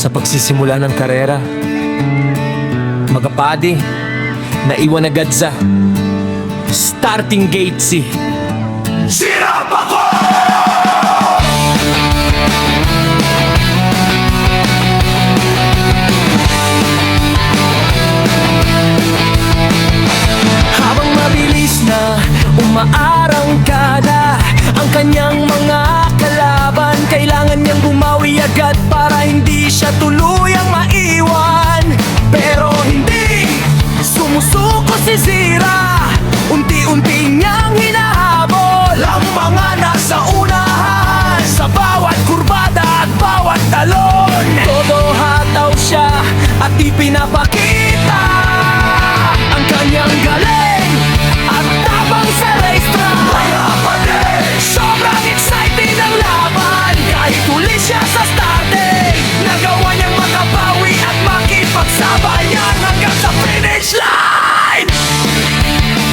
Sa pagsisimula ng karera, magapadi, naiwan agad sa starting gate si Sirap ako! Habang mabilis na umaarangkada ang kanyang mga kalaban, kailangan niyang bumawi agad para hindi siya tuluyang maiwan. Pero hindi sumusuko si Zira, unti-unti niyang hinahabol ang mga nasa unahan sa bawat kurbada at bawat talon. Todo hataw siya at di pinapakita ang kanyang galing at tabang sa racetrack. Mga kapatid, sobrang excited ang laban. Kahit huli siya sa starting, nagawa niyang makabawi at makipagsabayan hanggang sa finish line.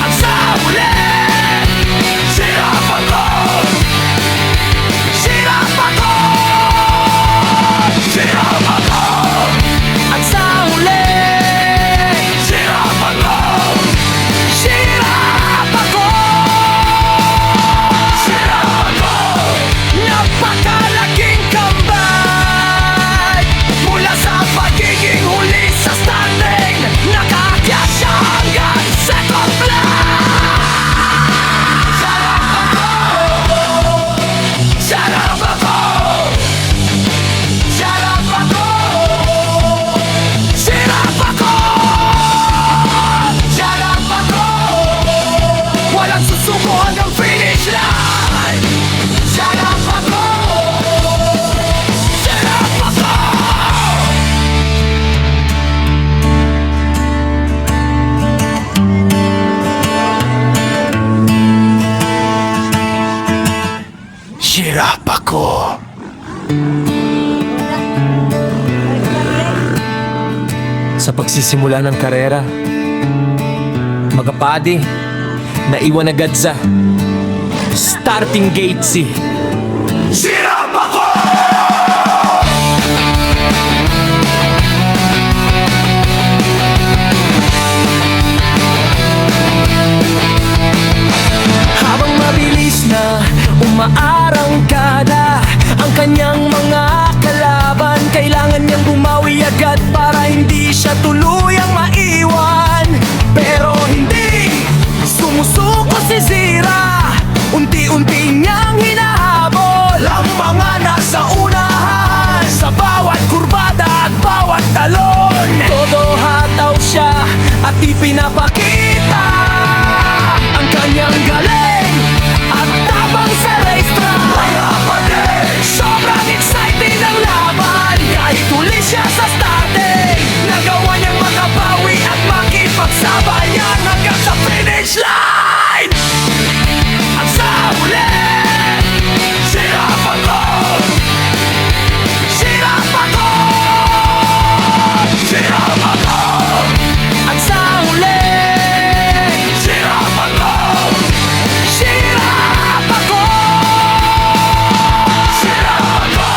At sa huli, sirap ako! Sirap ako! Sirap ako! At sa huli, sirap ako! Sirap ako! Sirap ako! Napakalaking comeback mula sa pagiging huli sa standing. Nakaakyat siya hanggang second place. Sarap ako! Sarap ako! Sarap ako! Sarap ako! Walang susuko hanggang finish line. Sarap ako! Sarap ako! Sirap ako! Sa pagsisimula ng karera, magapadi, naiwan agad sa starting gate si Sirap ako! Habang mabilis na umaarangkada ang kanyang mga kalaban, kailangan niyang bumawi agad para hindi siya tuluyang maiwan. Pero hindi sumusuko si Zira, unti-unti niyang hinahabol ang mga nasa unahan sa bawat kurbada at bawat talon. Todo hataw siya at di pinapakita ang kanyang galing at tabang sa racetrack. Mga kapatid, sobrang excited ang laban. Kahit huli siya sa starting, nagawa niyang makabawi at makipagsabayan hanggang sa finish line. At sa huli, sirap ako! Sirap ako! Sirap ako! At sa huli, sirap ako! Sirap ako! Sirap ako!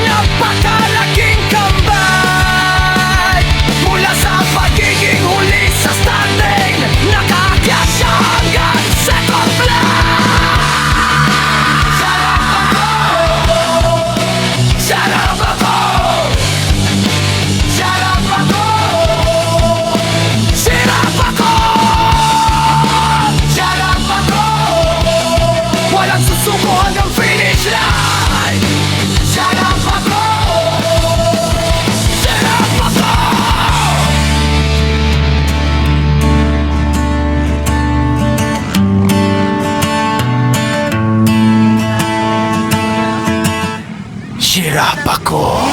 Napakalaking comeback mula sa pagiging huli sa standing. Nakaakyat siya hanggang second place. Sarap ako! Sarap ako! Sarap ako! Sarap ako! Walang susuko hanggang finish line. Sarap ako! Sarap ako! Sirap ako!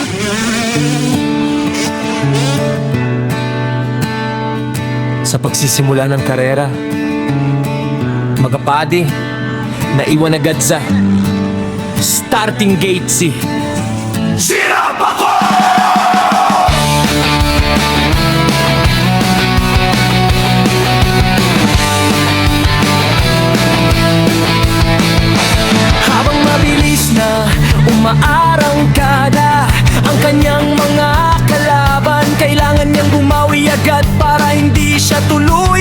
Sa pagsisimula ng karera, magapadi, naiwan agad sa starting gate si Sirap ako! Habang mabilis na umaarangkada ang kanyang mga siya tuluyang